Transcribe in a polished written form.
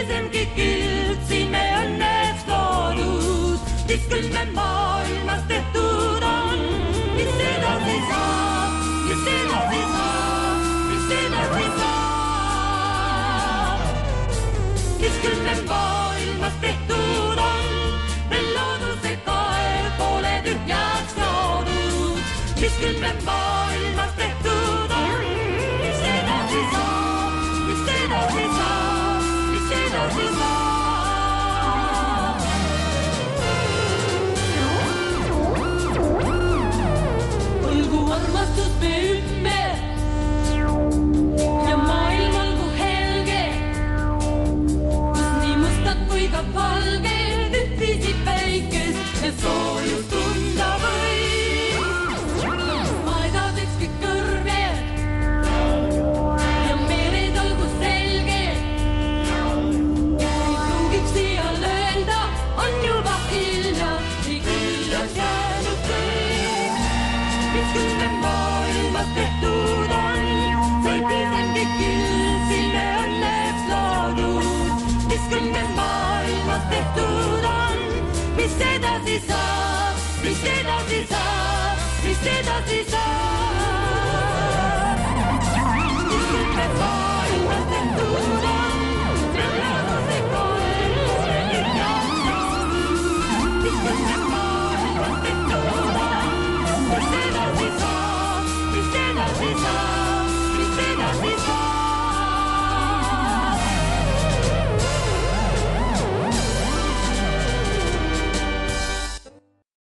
pisemgi kild siin me õnneks loodud, mis küll me maailmas tehtud on, mis edasi saab, mis edasi saab, mis edasi saab. Mis küll me maailmas tehtud on, me looduse kael pole tühjaks loodud, mis küll me maailmas tehtud on, mis edasi saab, mis edasi saab, mis edasi saab. Olgu armastus me ümber ja maailm olgu helge, kus nii mustad kui ka valged ühtviisi päikest ja soojust tunda võib. Aedad ükski kõrged ja mered olgu selged, ei pruugiks iial öelda, on juba hilja, ei küllaks jäänud kõik. Mis küll me maailmas tehtud on, sai piisengi kild siin me õnneks loodud, mis küll me maailmas tehtud on, mis edasi saab, mis edasi saab, mis edasi